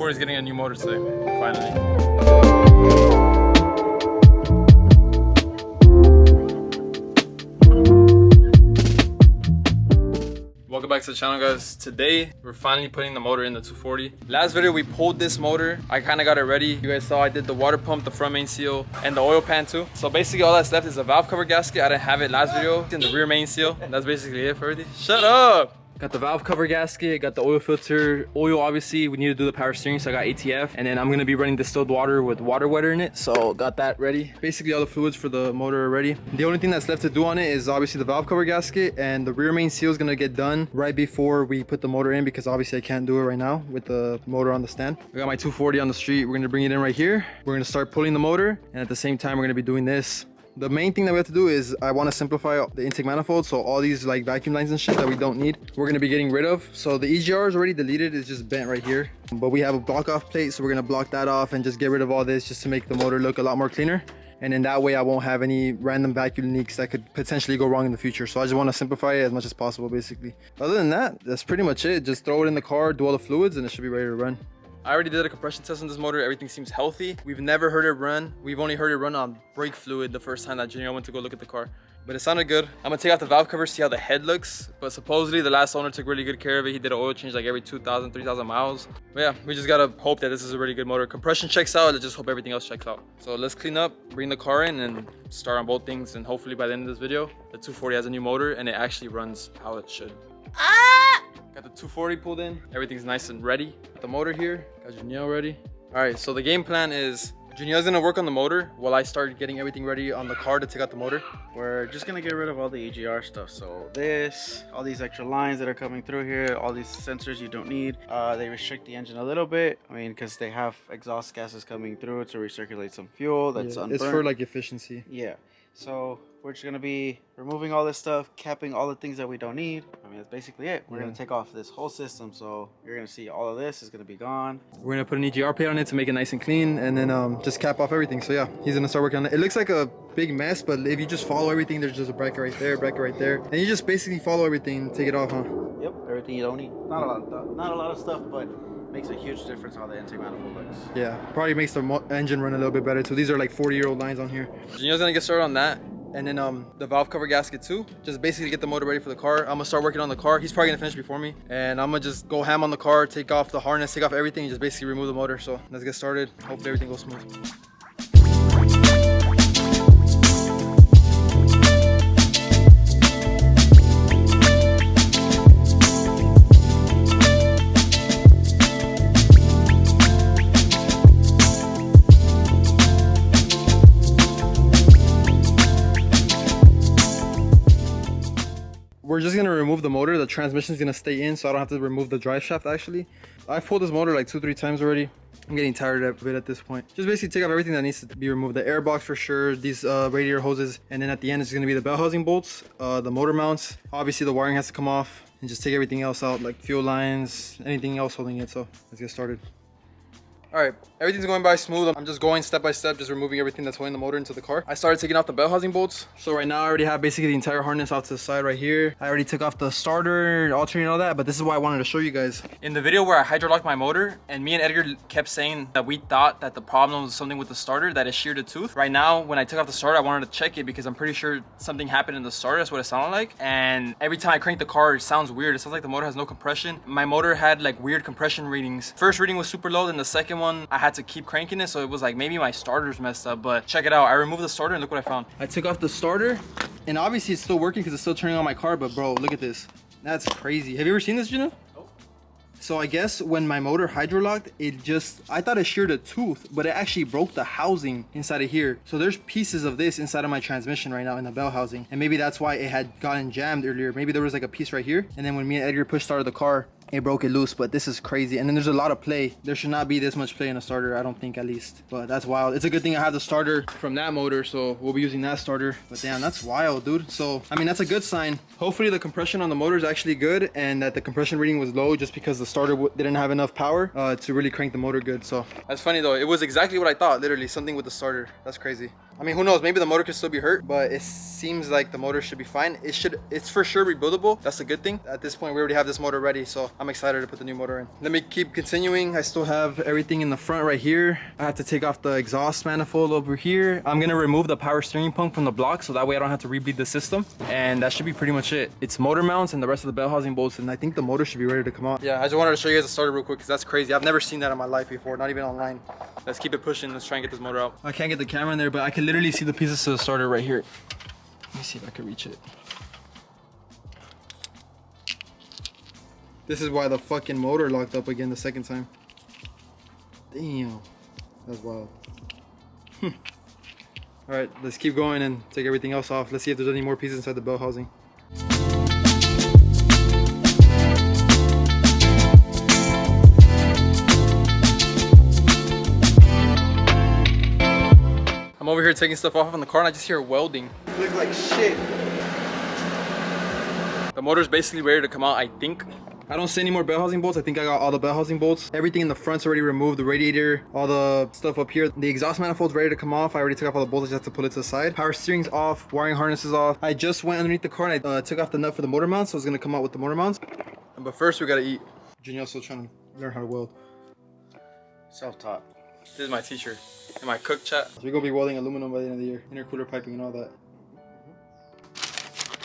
240 is getting a new motor today, finally. Welcome back to the channel, guys. Today we're finally putting the motor in the 240. Last video we pulled this motor. I kind of got it ready. You guys saw I did the water pump, the front main seal, and the oil pan too. So basically all that's left is the valve cover gasket. I didn't have it last video. And the rear main seal. That's basically it for everything. Shut up! Got the valve cover gasket, got the oil filter. Oil, obviously, we need to do the power steering, so I got ATF. And then I'm gonna be running distilled water with water wetter in it. So got that ready. Basically all the fluids for the motor are ready. The only thing that's left to do on it is obviously the valve cover gasket, and the rear main seal is gonna get done right before we put the motor in, because obviously I can't do it right now with the motor on the stand. I got my 240 on the street. We're gonna bring it in right here. We're gonna start pulling the motor, and at the same time, we're gonna be doing this. The main thing that we have to do is I want to simplify the intake manifold, so all these like vacuum lines and shit that we don't need, we're going to be getting rid of. So the EGR is already deleted, it's just bent right here, but we have a block off plate, so we're going to block that off and just get rid of all this just to make the motor look a lot more cleaner. And then that way I won't have any random vacuum leaks that could potentially go wrong in the future. So I just want to simplify it as much as possible, basically. Other than that, that's pretty much it. Just throw it in the car, do all the fluids, and it should be ready to run. I already did a compression test on this motor. Everything seems healthy. We've never heard it run. We've only heard it run on brake fluid the first time that Junior went to go look at the car. But it sounded good. I'm gonna take out the valve cover, see how the head looks. But supposedly the last owner took really good care of it. He did an oil change like every 2,000, 3,000 miles. But yeah, we just gotta hope that this is a really good motor. Compression checks out, let's just hope everything else checks out. So let's clean up, bring the car in, and start on both things. And hopefully by the end of this video, the 240 has a new motor and it actually runs how it should. Got the 240 pulled in. Everything's nice and ready. Got the motor here. Got Juniel ready. All right, so the game plan is Juniel's gonna work on the motor while I start getting everything ready on the car to take out the motor. We're just gonna get rid of all the EGR stuff. So this, all these extra lines that are coming through here, all these sensors you don't need. They restrict the engine a little bit. I mean, because they have exhaust gases coming through to recirculate some fuel that's unburnt. It's for like efficiency. Yeah. So we're just gonna be removing all this stuff, capping all the things that we don't need. I mean, that's basically it. We're gonna take off this whole system, so you're gonna see all of this is gonna be gone. We're gonna put an EGR plate on it to make it nice and clean, and then just cap off everything. So yeah, he's gonna start working on it. It looks like a big mess, but if you just follow everything, there's just a bracket right there, and you just basically follow everything, take it off, huh? Yep, everything you don't need. Not a lot of stuff, but makes a huge difference how the intake manifold looks. Yeah, probably makes the engine run a little bit better too. These are like 40-year-old lines on here. Juniel's gonna get started on that. And then the valve cover gasket too. Just basically get the motor ready for the car. I'm gonna start working on the car. He's probably gonna finish before me. And I'm gonna just go ham on the car, take off the harness, take off everything, and just basically remove the motor. So let's get started. Hopefully everything goes smooth. We're just gonna remove the motor. The transmission's gonna stay in, so I don't have to remove the drive shaft. Actually, I've pulled this motor like 2-3 times already. I'm getting tired of it at this point. Just basically take off everything that needs to be removed. The air box for sure, these radiator hoses, and then at the end it's gonna be the bell housing bolts, the motor mounts. Obviously the wiring has to come off, and just take everything else out, like fuel lines, anything else holding it. So let's get started. All right, everything's going by smooth. I'm just going step by step, just removing everything that's holding the motor into the car. I started taking off the bell housing bolts. So right now I already have basically the entire harness off to the side right here. I already took off the starter, alternator, and all that, but this is why I wanted to show you guys. In the video where I hydrolocked my motor, and me and Edgar kept saying that we thought that the problem was something with the starter, that it sheared a tooth. Right now, when I took off the starter, I wanted to check it because I'm pretty sure something happened in the starter. That's what it sounded like. And every time I crank the car, it sounds weird. It sounds like the motor has no compression. My motor had like weird compression readings. First reading was super low, then the second one, I had to keep cranking it, so it was like maybe my starter's messed up. But check it out, I removed the starter and look what I found. I took off the starter, and obviously it's still working because it's still turning on my car, but bro, look at this. That's crazy. Have you ever seen this, Gina? Nope. So I guess when my motor hydrolocked, I thought it sheared a tooth, but it actually broke the housing inside of here. So there's pieces of this inside of my transmission right now in the bell housing, and maybe that's why it had gotten jammed earlier. Maybe there was like a piece right here, and then when me and Edgar pushed started the car, it broke it loose. But this is crazy. And then there's a lot of play. There should not be this much play in a starter, I don't think, at least. But that's wild. It's a good thing I have the starter from that motor, so we'll be using that starter. But damn, that's wild, dude. So I mean, that's a good sign. Hopefully the compression on the motor is actually good, and that the compression reading was low just because the starter didn't have enough power to really crank the motor good. So that's funny though, it was exactly what I thought. Literally something with the starter. That's crazy. I mean, who knows? Maybe the motor could still be hurt, but it seems like the motor should be fine. It's for sure rebuildable. That's a good thing. At this point, we already have this motor ready, so I'm excited to put the new motor in. Let me keep continuing. I still have everything in the front right here. I have to take off the exhaust manifold over here. I'm gonna remove the power steering pump from the block, so that way I don't have to rebleed the system. And that should be pretty much it. It's motor mounts and the rest of the bell housing bolts, and I think the motor should be ready to come out. Yeah, I just wanted to show you guys the starter real quick, because that's crazy. I've never seen that in my life before, not even online. Let's keep it pushing. Let's try and get this motor out. I can't get the camera in there, but I can literally see the pieces to the starter right here. Let me see if I can reach it. This is why the fucking motor locked up again the second time. Damn, that's wild. All right, let's keep going and take everything else off. Let's see if there's any more pieces inside the bell housing. I'm over here taking stuff off in the car and I just hear welding. It looks like shit. The motor's basically ready to come out, I think. I don't see any more bell housing bolts. I think I got all the bell housing bolts. Everything in the front's already removed. The radiator, all the stuff up here. The exhaust manifold's ready to come off. I already took off all the bolts. I just have to pull it to the side. Power steering's off. Wiring harness is off. I just went underneath the car and I took off the nut for the motor mounts. So it's gonna come out with the motor mounts. But first we gotta eat. Junior's still trying to learn how to weld. Self-taught. This is my teacher in my cook chat. So we're gonna be welding aluminum by the end of the year. Intercooler piping and all that.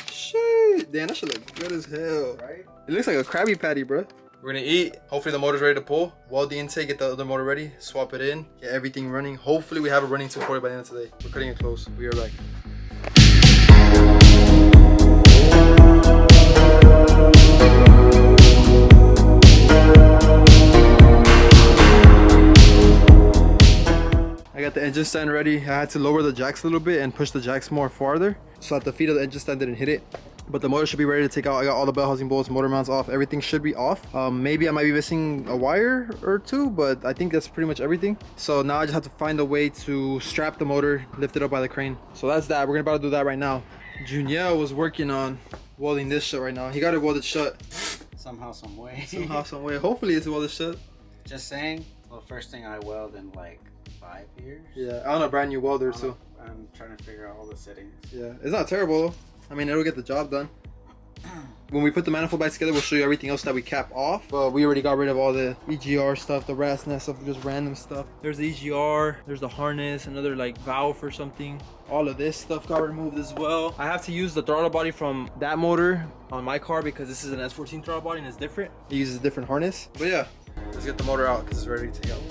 Shit, damn, that shit look good as hell. Right? It looks like a Krabby Patty, bro. We're gonna eat. Hopefully the motor's ready to pull. Weld the intake, get the other motor ready, swap it in, get everything running. Hopefully we have a running 240 by the end of today. We're cutting it close. We are back. I got the engine stand ready. I had to lower the jacks a little bit and push the jacks more farther so that the feet of the engine stand didn't hit it. But the motor should be ready to take out. I got all the bell housing bolts, motor mounts off. Everything should be off. Maybe I might be missing a wire or two, but I think that's pretty much everything. So now I just have to find a way to strap the motor, lift it up by the crane. So that's that. We're about to do that right now. Junior was working on welding this shut right now. He got it welded shut. Somehow, some way. Somehow, some way. Hopefully it's welded shut. Just saying, well, first thing I weld in like 5 years. Yeah, I own a brand new welder too. I'm trying to figure out all the settings. Yeah, it's not terrible though. I mean, it'll get the job done. When we put the manifold back together, we'll show you everything else that we cap off. But we already got rid of all the EGR stuff, the rat's nest stuff, just random stuff. There's the EGR, there's the harness, another like valve or something. All of this stuff got removed as well. I have to use the throttle body from that motor on my car because this is an S14 throttle body and it's different. It uses a different harness. But yeah, let's get the motor out because it's ready to take out.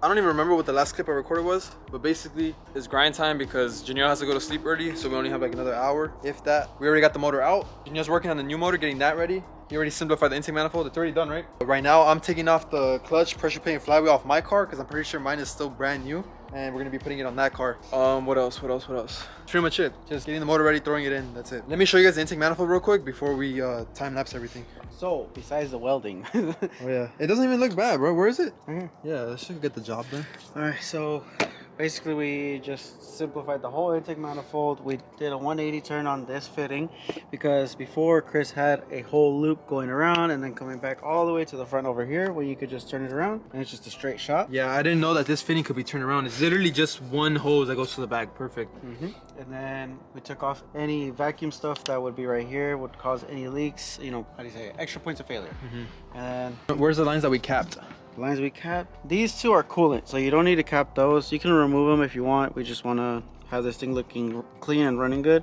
I don't even remember what the last clip I recorded was, but basically it's grind time because Junior has to go to sleep early, so we only have like another hour, if that. We already got the motor out. Junior's working on the new motor, getting that ready. He already simplified the intake manifold. It's already done, right? But right now, I'm taking off the clutch, pressure plate, and flywheel off my car because I'm pretty sure mine is still brand new. And we're gonna be putting it on that car. What else? That's pretty much it. Just getting the motor ready, throwing it in. That's it. Let me show you guys the intake manifold real quick before we time lapse everything. So, besides the welding. Oh yeah, it doesn't even look bad, bro. Where is it? Right here. Yeah, that should get the job done. All right, so basically we just simplified the whole intake manifold. We did a 180 turn on this fitting because before Chris had a whole loop going around and then coming back all the way to the front over here where you could just turn it around and it's just a straight shot. Yeah, I didn't know that this fitting could be turned around. It's literally just one hose that goes to the back. Perfect. And then we took off any vacuum stuff that would be right here, would cause any leaks, you know, how do you say it? Extra points of failure. And then where's the lines that we capped? the lines we capped, these two are coolant, so you don't need to cap those. You can remove them if you want. We just want to have this thing looking clean and running good.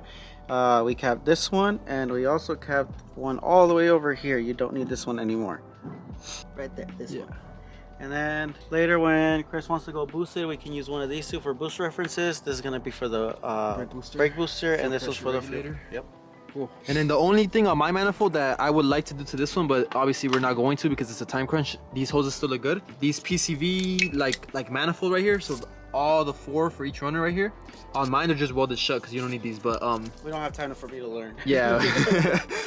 We capped this one, and we also capped one all the way over here. You don't need this one anymore. Right there, this one. And then later when Chris wants to go boosted, we can use one of these two for boost references. This is gonna be for the brake booster, and this was for the regulator. Yep. Cool. And then the only thing on my manifold that I would like to do to this one, but obviously we're not going to because it's a time crunch, these hoses still look good. These PCV like manifold right here, so all the 4 for each runner right here. On mine they're just welded shut because you don't need these, but we don't have time for me to learn. Yeah.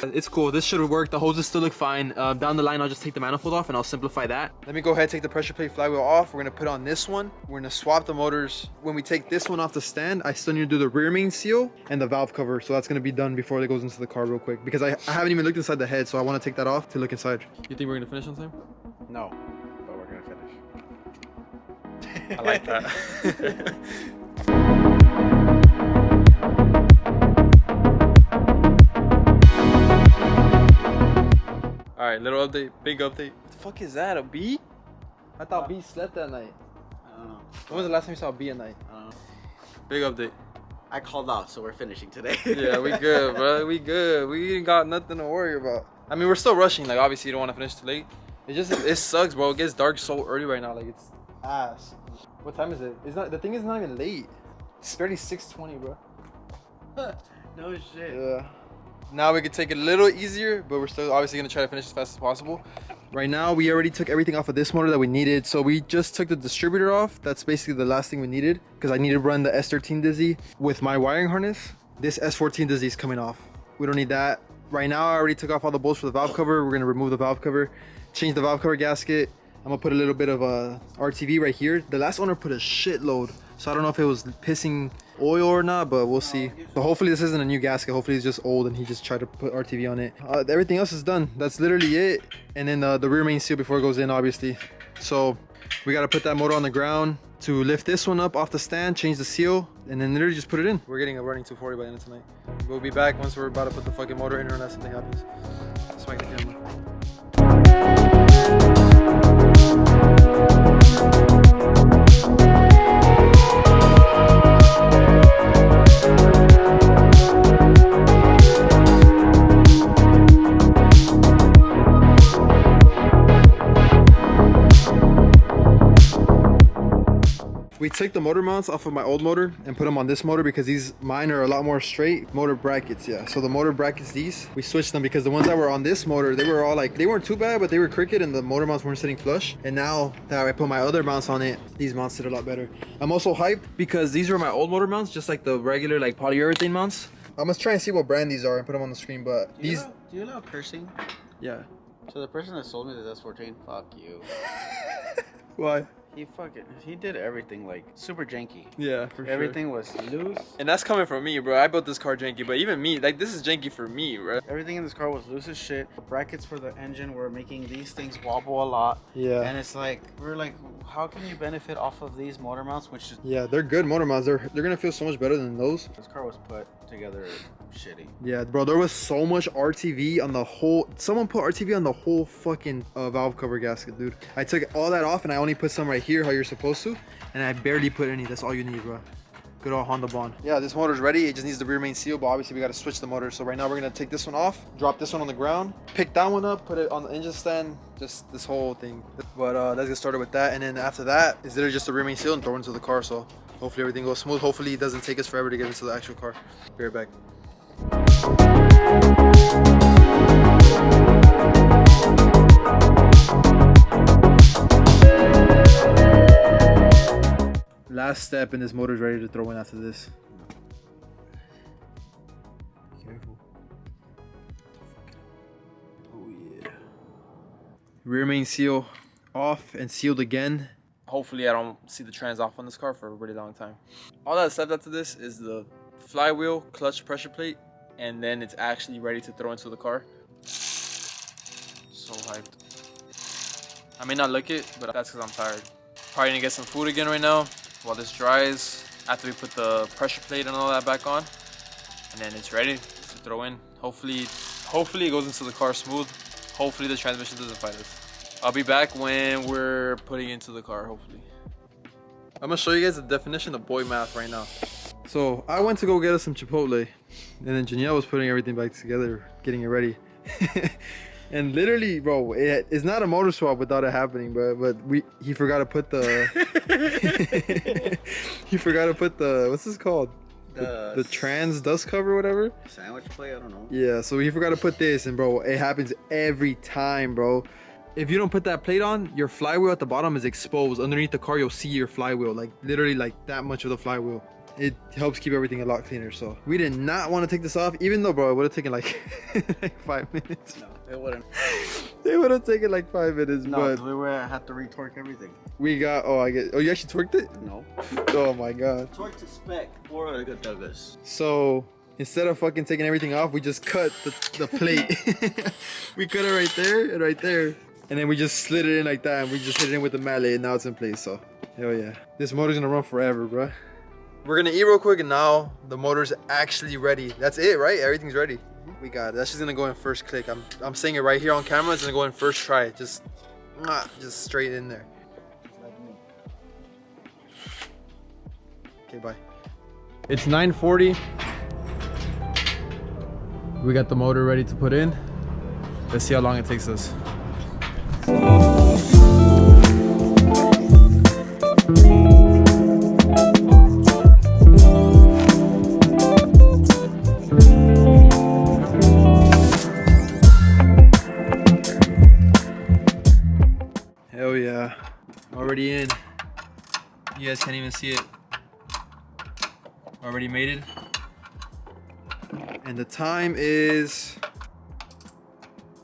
It's cool. This should work. The hoses still look fine. Down the line I'll just take the manifold off and I'll simplify that. Let me go ahead and take the pressure plate flywheel off. We're gonna put on this one. We're gonna swap the motors. When we take this one off the stand, I still need to do the rear main seal and the valve cover, so that's gonna be done before it goes into the car real quick because I haven't even looked inside the head, so I want to take that off to look inside. You think we're gonna finish on time? No, but we're gonna finish. I like that. All right, little update, big update. What the fuck is that, a bee? I thought bees slept that night. I don't know. When was the last time you saw a bee at night? I don't know. Big update. I called off, so we're finishing today. Yeah, we good, bro. We good. We ain't got nothing to worry about. I mean, we're still rushing. Like, obviously, you don't want to finish too late. It sucks, bro. It gets dark so early right now. Like, it's ass. What time is it? It's not. The thing is not even late. It's 36:20, bro. No shit. Yeah. Now we could take it a little easier, but we're still obviously gonna try to finish as fast as possible. Right now, we already took everything off of this motor that we needed. So we just took the distributor off. That's basically the last thing we needed because I need to run the S13 Dizzy with my wiring harness. This S14 Dizzy is coming off. We don't need that. Right now, I already took off all the bolts for the valve cover. We're gonna remove the valve cover, change the valve cover gasket. I'm gonna put a little bit of a RTV right here. The last owner put a shitload, so I don't know if it was pissing oil or not, but we'll see. So hopefully this isn't a new gasket. Hopefully it's just old and he just tried to put RTV on it. Everything else is done. That's literally it. And then the rear main seal before it goes in, obviously. So we got to put that motor on the ground to lift this one up off the stand, change the seal, and then literally just put it in. We're getting a running 240 by the end of tonight. We'll be back once we're about to put the fucking motor in or unless something happens. Smack the camera. We took the motor mounts off of my old motor and put them on this motor because mine are a lot more straight. Motor brackets, yeah. So the motor brackets, these, we switched them because the ones that were on this motor, they were all like, they weren't too bad, but they were crooked and the motor mounts weren't sitting flush. And now that I put my other mounts on it, these mounts sit a lot better. I'm also hyped because these were my old motor mounts, just like the regular like polyurethane mounts. I'm gonna try and see what brand these are and put them on the screen, but do you allow cursing? Yeah. So the person that sold me the S14, fuck you. Why? He did everything like super janky. Yeah, for sure. Everything was loose. And that's coming from me, bro. I built this car janky, but even me, like this is janky for me, bro. Everything in this car was loose as shit. The brackets for the engine were making these things wobble a lot. Yeah. And it's like, we're like, how can you benefit off of these motor mounts? Which is... Yeah, they're good motor mounts. They're gonna feel so much better than those. This car was put together shitty. Yeah, bro, there was so much RTV on the whole... Someone put RTV on the whole fucking valve cover gasket, dude. I took all that off and I only put some right here, how you're supposed to. And I barely put any. That's all you need, bro. Good old Honda Bond. Yeah, this motor's ready. It just needs the rear main seal, but obviously we got to switch the motor. So right now we're going to take this one off, drop this one on the ground, pick that one up, put it on the engine stand, just this whole thing. But let's get started with that. And then after that, it's literally just the rear main seal and throw it into the car. So hopefully everything goes smooth. Hopefully it doesn't take us forever to get into the actual car. Be right back. Last step and this motor's ready to throw in after this. Careful. Oh yeah. Rear main seal off and sealed again. Hopefully I don't see the trans off on this car for a really long time. All that's left after this is the flywheel, clutch, pressure plate, and then it's actually ready to throw into the car. So hyped. I may not lick it, but that's because I'm tired. Probably gonna get some food again right now while this dries, after we put the pressure plate and all that back on, and then it's ready to throw in. Hopefully it goes into the car smooth. Hopefully the transmission doesn't fight us. I'll be back when we're putting it into the car, hopefully. I'm gonna show you guys the definition of boy math right now. So I went to go get us some Chipotle, and then Janelle was putting everything back together, getting it ready. And literally, bro, it's not a motor swap without it happening, bro. But he forgot to put the he forgot to put the, what's this called? The trans dust cover, whatever. Sandwich plate, I don't know. Yeah, so he forgot to put this, and bro, it happens every time, bro. If you don't put that plate on, your flywheel at the bottom is exposed. Underneath the car, you'll see your flywheel, like literally like that much of the flywheel. It helps keep everything a lot cleaner. So we did not want to take this off, even though, bro, it would have taken like, like 5 minutes. No, it wouldn't. It would have taken like 5 minutes, no, but we would have to retorque everything. we got, oh, you actually torqued it? No. Oh my God. Torque to spec for a good Douglas. So instead of fucking taking everything off, we just cut the plate. We cut it right there and right there. And then we just slid it in like that, and we just hit it in with the mallet, and now it's in place. So hell yeah, this motor's gonna run forever, bro. We're gonna eat real quick, and now the motor's actually ready. That's it, right? Everything's ready. We got it. That's just gonna go in first click. I'm saying it right here on camera. It's gonna go in first try. Just straight in there. Okay, bye. It's 9:40. We got the motor ready to put in. Let's see how long it takes us. Hell yeah, already in. You guys can't even see it. Already made it. And the time is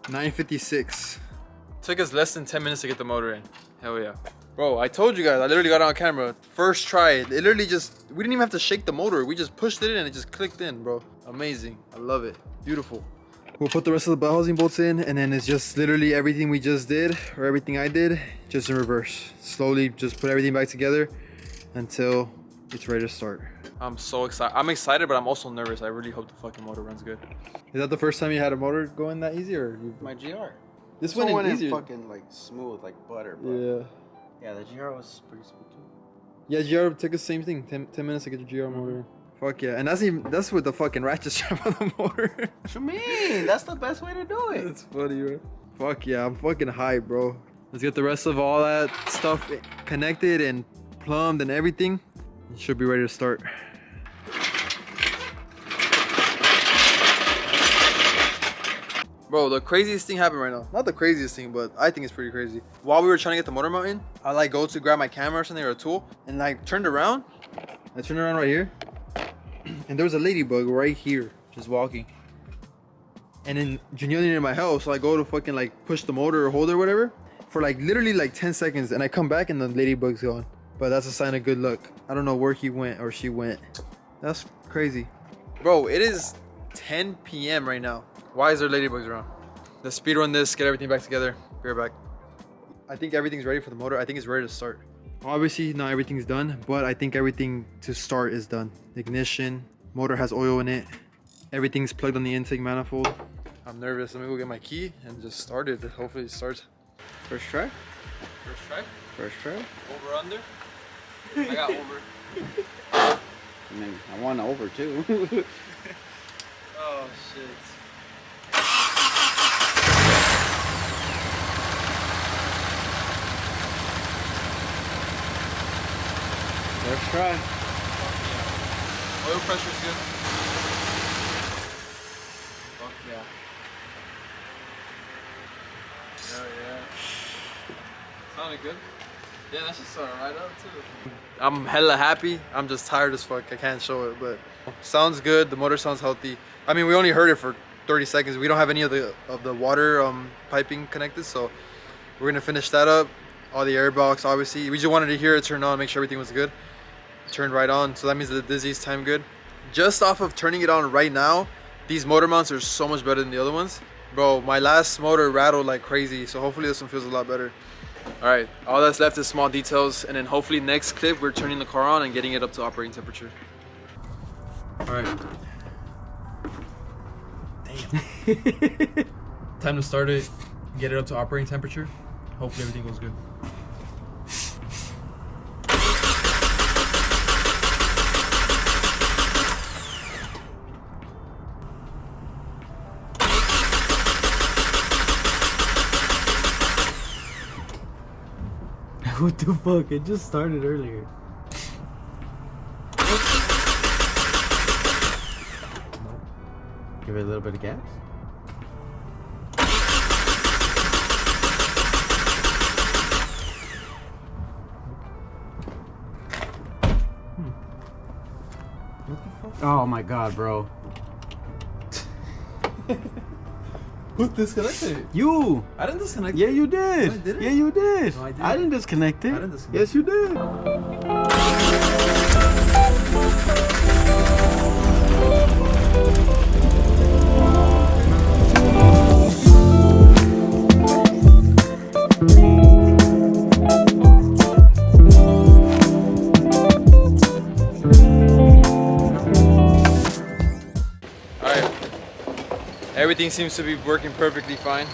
9:56. Took us less than 10 minutes to get the motor in. Hell yeah. Bro, I told you guys, I literally got it on camera. First try, it literally just, we didn't even have to shake the motor. We just pushed it in and it just clicked in, bro. Amazing. I love it. Beautiful. We'll put the rest of the bell housing bolts in, and then it's just literally everything we just did, or everything I did, just in reverse. Slowly just put everything back together until it's ready to start. I'm so excited. I'm excited, but I'm also nervous. I really hope the fucking motor runs good. Is that the first time you had a motor going that easy, or My GR. This one went easier. Fucking like smooth, like butter, bro. Yeah. Yeah, the GR was pretty smooth too. Yeah, GR took the same thing. 10 minutes to get your GR motor. Fuck yeah. And that's with the fucking ratchet strap on the motor. What you mean? That's the best way to do it. That's funny, bro. Fuck yeah, I'm fucking hyped, bro. Let's get the rest of all that stuff connected and plumbed and everything. It should be ready to start. Bro, the craziest thing happened right now. Not the craziest thing, but I think it's pretty crazy. While we were trying to get the motor mount in, I like go to grab my camera or something or a tool, and like turned around. I turned around right here, and there was a ladybug right here, just walking. And then Janelle near my house, so I go to fucking like push the motor or hold it or whatever for like literally like 10 seconds, and I come back and the ladybug's gone. But that's a sign of good luck. I don't know where he went or she went. That's crazy. Bro, it is 10 p.m. right now. Why is there ladybugs around? Let's speed run this, get everything back together. Be right back. I think everything's ready for the motor. I think it's ready to start. Obviously, not everything's done, but I think everything to start is done. The ignition, motor has oil in it. Everything's plugged on the intake manifold. I'm nervous. Let me go get my key and just start it. Hopefully it starts. First try? First try? First try? Over, under? I got over. I mean, I want over too. Oh, shit. First try. Oil pressure is good. Fuck yeah. Hell yeah. Sounded good. Yeah, that should start right up too. I'm hella happy. I'm just tired as fuck. I can't show it, but sounds good. The motor sounds healthy. I mean, we only heard it for 30 seconds. We don't have any of the water piping connected, so we're gonna finish that up. All the air box, obviously. We just wanted to hear it turn on, make sure everything was good. Turned right on, so that means the dizzy's time good. Just off of turning it on right now, these motor mounts are so much better than the other ones. Bro, my last motor rattled like crazy, so hopefully this one feels a lot better. All right, all that's left is small details, and then hopefully next clip we're turning the car on and getting it up to operating temperature. All right. Damn. Time to start it, get it up to operating temperature. Hopefully everything goes good. What the fuck? It just started earlier. Give it a little bit of gas. What the fuck? Oh my god, bro. Who disconnected? You! I didn't disconnect Yeah, it. you did. No, I didn't. Yeah, you did. No, I didn't. I didn't disconnect it. I didn't disconnect Yes, you did. Alright. Everything seems to be working perfectly fine.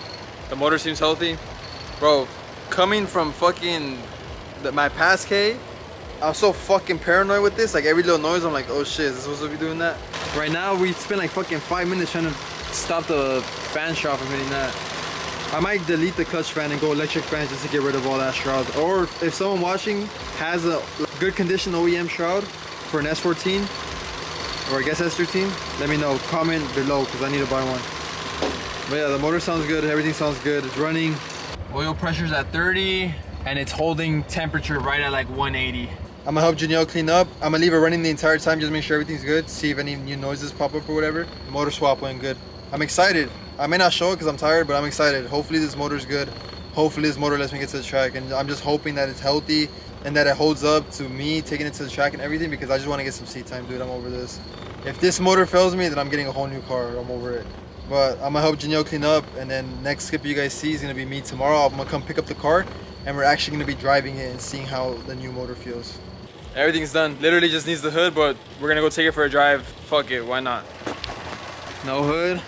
The motor seems healthy. Bro, coming from fucking my past K, I was so fucking paranoid with this. Like every little noise, I'm like, oh shit, is this supposed to be doing that? Right now, we spent like fucking 5 minutes trying to stop the fan shroud from hitting that. I might delete the clutch fan and go electric fans just to get rid of all that shroud. Or if someone watching has a good condition OEM shroud for an S14, or I guess S13, let me know. Comment below because I need to buy one. But yeah, the motor sounds good. Everything sounds good. It's running. Oil pressure's at 30 and it's holding temperature right at like 180. I'm gonna help Janelle clean up. I'm gonna leave it running the entire time, just make sure everything's good. See if any new noises pop up or whatever. The motor swap went good. I'm excited. I may not show it because I'm tired, but I'm excited. Hopefully this motor's good. Hopefully this motor lets me get to the track, and I'm just hoping that it's healthy and that it holds up to me taking it to the track and everything, because I just want to get some seat time, dude. I'm over this. If this motor fails me, then I'm getting a whole new car. I'm over it. But I'm gonna help Janelle clean up, and then next skip you guys see is gonna be me tomorrow. I'm gonna come pick up the car, and we're actually gonna be driving it and seeing how the new motor feels. Everything's done. Literally just needs the hood, but we're gonna go take it for a drive. Fuck it, why not? No hood,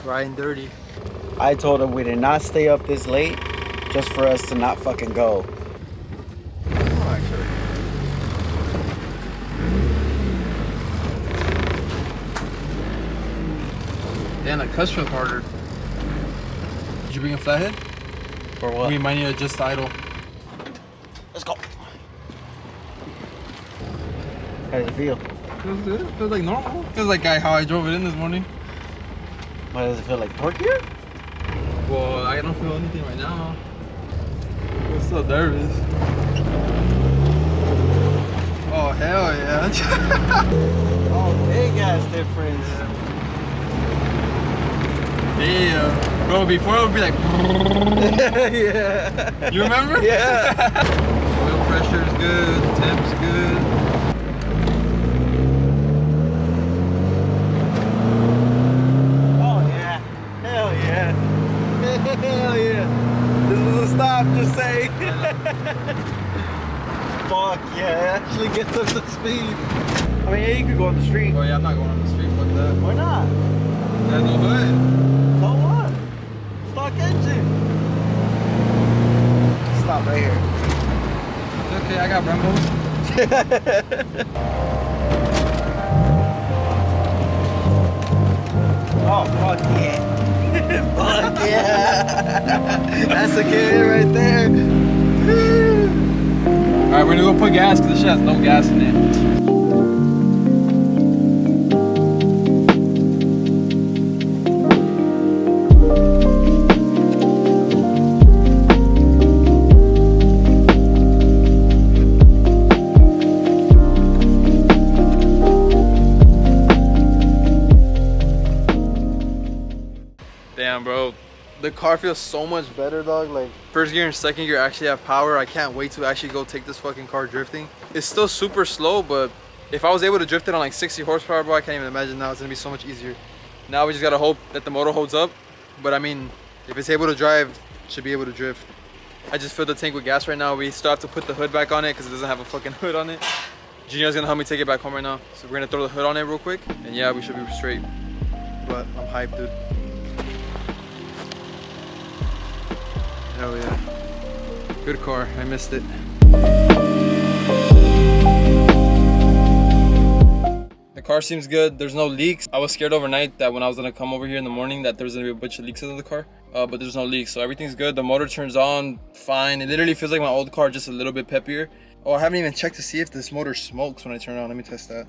riding dirty. I told him we did not stay up this late just for us to not fucking go. Oh, actually. Damn, that cuss feels harder. Did you bring a flathead? For what? We might need to adjust the idle. Let's go. How does it feel? Feels good. Feels like normal. Feels like how I drove it in this morning. Why does it feel like torquier? Well, I don't feel anything right now. I'm still nervous. Oh, hell yeah. Oh, big ass difference. Damn. Bro, before it would be like... Yeah. You remember? Yeah. Oil pressure is good. Temp's good. Oh, yeah. Hell yeah. Hell yeah. This is a stop, just say. Fuck yeah, it actually gets up to speed. I mean, yeah, you could go on the street. Oh yeah, I'm not going on the street. Fuck that. Why not? There's no hood. So what? Stock engine. Stop right here. It's okay, I got Brembos. Oh, fuck yeah. Fuck yeah. That's a kid right there. Alright, we're gonna go put gas because this shit has no gas in it. Damn, bro. The car feels so much better, dog. Like, first gear and second gear actually have power. I can't wait to actually go take this fucking car drifting. It's still super slow, but if I was able to drift it on like 60 horsepower, bro, I can't even imagine now. It's gonna be so much easier. Now we just gotta hope that the motor holds up. But I mean, if it's able to drive, it should be able to drift. I just filled the tank with gas right now. We still have to put the hood back on it because it doesn't have a fucking hood on it. Junior's gonna help me take it back home right now. So we're gonna throw the hood on it real quick. And yeah, we should be straight. But I'm hyped, dude. Hell yeah. Good car. I missed it. The car seems good. There's no leaks. I was scared overnight that when I was gonna come over here in the morning that there was gonna be a bunch of leaks in the car. but there's no leaks, so everything's good. The motor turns on fine. It literally feels like my old car, just a little bit peppier. Oh, I haven't even checked to see if this motor smokes when I turn it on. Let me test that.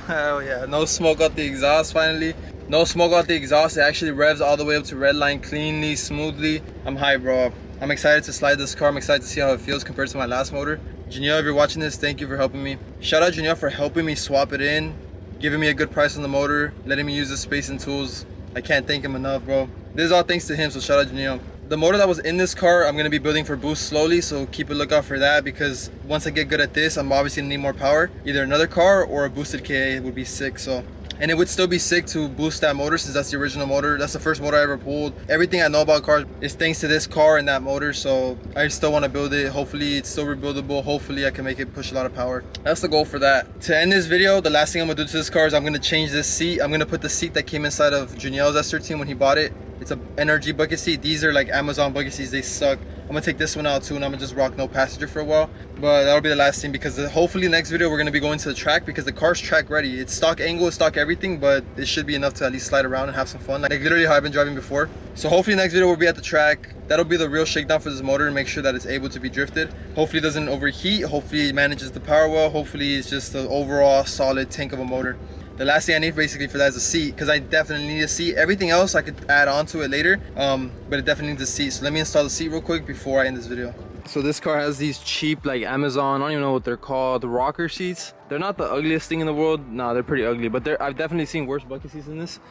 Hell yeah, no smoke out the exhaust finally. No smoke out the exhaust. It actually revs all the way up to red line cleanly, smoothly. I'm hyped, bro. I'm excited to slide this car. I'm excited to see how it feels compared to my last motor. Janelle, if you're watching this, thank you for helping me. Shout out Janelle for helping me swap it in, giving me a good price on the motor, letting me use the space and tools. I can't thank him enough, bro. This is all thanks to him, so shout out Janelle. The motor that was in this car, I'm going to be building for boost slowly, so keep a lookout for that, because once I get good at this, I'm obviously going to need more power. Either another car or a boosted KA would be sick. So, and it would still be sick to boost that motor, since that's the original motor. That's the first motor I ever pulled. Everything I know about cars is thanks to this car and that motor, so I still want to build it. Hopefully it's still rebuildable. Hopefully I can make it push a lot of power. That's the goal for that. To end this video, the last thing I'm going to do to this car is I'm going to change this seat. I'm going to put the seat that came inside of Juniel's S13 when he bought it. It's a NRG bucket seat. These are like Amazon bucket seats. They suck. I'm gonna take this one out too, and I'm gonna just rock no passenger for a while. But that'll be the last thing, because hopefully next video we're gonna be going to the track, because the car's track ready. It's stock angle, it's stock everything, but it should be enough to at least slide around and have some fun, like literally how I've been driving before. So hopefully next video we'll be at the track. That'll be the real shakedown for this motor, and make sure that it's able to be drifted. Hopefully it doesn't overheat. Hopefully it manages the power well. Hopefully it's just the overall solid tank of a motor. The last thing I need basically for that is a seat, because I definitely need a seat. Everything else I could add on to it later, but it definitely needs a seat. So let me install the seat real quick before I end this video. So this car has these cheap, like Amazon, I don't even know what they're called, rocker seats. They're not the ugliest thing in the world. No, they're pretty ugly, but I've definitely seen worse bucket seats than this.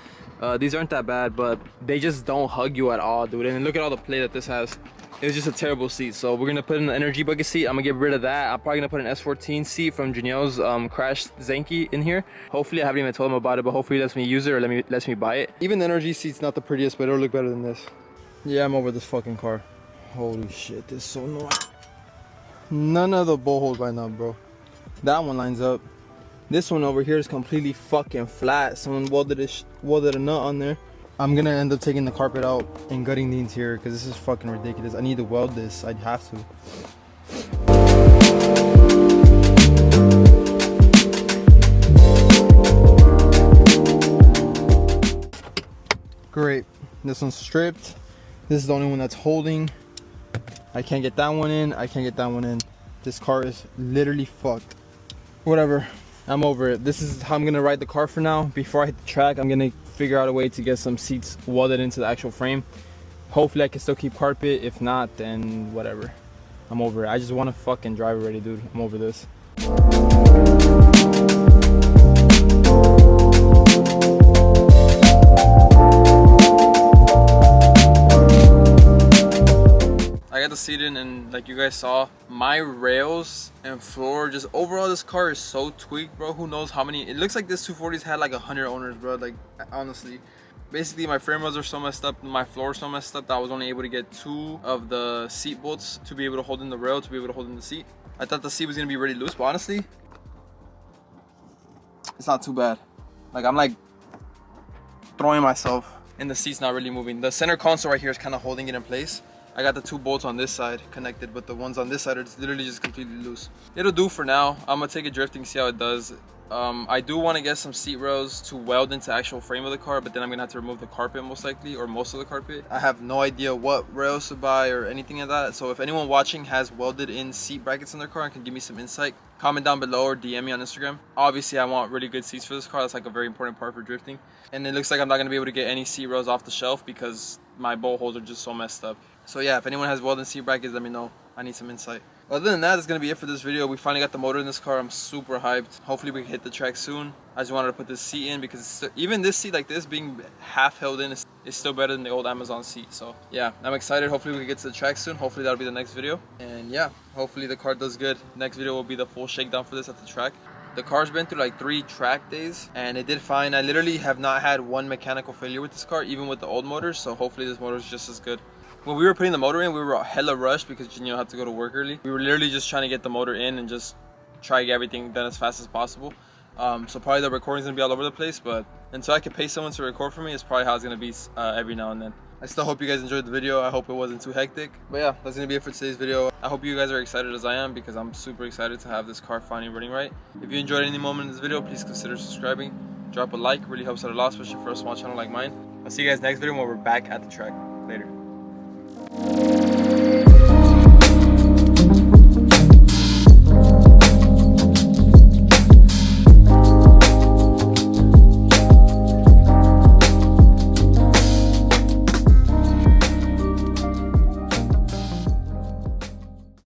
These aren't that bad, but they just don't hug you at all, dude. And look at all the play that this has. It was just a terrible seat. So we're gonna put in the energy bucket seat. I'm gonna get rid of that. I'm probably gonna put an S14 seat from Janelle's crashed Zenki in here. Hopefully I haven't even told him about it, but hopefully he lets me use it or lets me buy it. Even the energy seat's not the prettiest, but it'll look better than this. Yeah, I'm over this fucking car. Holy shit, this is so annoying. None of the bolt holes line up, bro. That one lines up. This one over here is completely fucking flat. Someone welded a nut on there. I'm gonna end up taking the carpet out and gutting the interior, because this is fucking ridiculous. I need to weld this. I'd have to. Great. This one's stripped. This is the only one that's holding. I can't get that one in. I can't get that one in. This car is literally fucked. Whatever. I'm over it. This is how I'm gonna ride the car for now. Before I hit the track, I'm gonna figure out a way to get some seats welded into the actual frame. Hopefully I can still keep carpet. If not, then whatever. I'm over it. I just want to fucking drive already, dude. I'm over this. I got the seat in, and like you guys saw, my rails and floor, just overall this car is so tweaked, bro. Who knows how many, it looks like this 240's had like 100 owners, bro. Like honestly, basically my frame rails are so messed up, my floor is so messed up that I was only able to get 2 of the seat bolts to be able to hold in the rail, to be able to hold in the seat. I thought the seat was gonna be really loose, but honestly it's not too bad. Like I'm like throwing myself, and the seat's not really moving. The center console right here is kind of holding it in place. I got the 2 bolts on this side connected, but the ones on this side are literally just completely loose. It'll do for now. I'm gonna take it drifting, see how it does. I do want to get some seat rails to weld into the actual frame of the car, but then I'm gonna have to remove the carpet most likely, or most of the carpet. I have no idea what rails to buy or anything like that. So if anyone watching has welded in seat brackets in their car and can give me some insight, comment down below or DM me on Instagram. Obviously I want really good seats for this car. That's like a very important part for drifting. And it looks like I'm not gonna be able to get any seat rails off the shelf because my bolt holes are just so messed up. So yeah, if anyone has welded seat brackets, let me know. I need some insight. Other than that, that's gonna be it for this video. We finally got the motor in this car. I'm super hyped. Hopefully we can hit the track soon. I just wanted to put this seat in because even this seat like this being half held in is still better than the old Amazon seat. So yeah, I'm excited. Hopefully we can get to the track soon. Hopefully that'll be the next video. And yeah, hopefully the car does good. Next video will be the full shakedown for this at the track. The car's been through like 3 track days and it did fine. I literally have not had one mechanical failure with this car, even with the old motors. So hopefully this motor is just as good. When we were putting the motor in, we were hella rushed because Janelle had to go to work early. We were literally just trying to get the motor in and just try to get everything done as fast as possible. So probably the recording's gonna be all over the place, but until I can pay someone to record for me, it's probably how it's gonna be every now and then. I still hope you guys enjoyed the video. I hope it wasn't too hectic. But yeah, that's gonna be it for today's video. I hope you guys are excited as I am because I'm super excited to have this car finally running right. If you enjoyed any moment in this video, please consider subscribing. Drop a like, really helps out a lot, especially for a small channel like mine. I'll see you guys next video when we're back at the track. Later.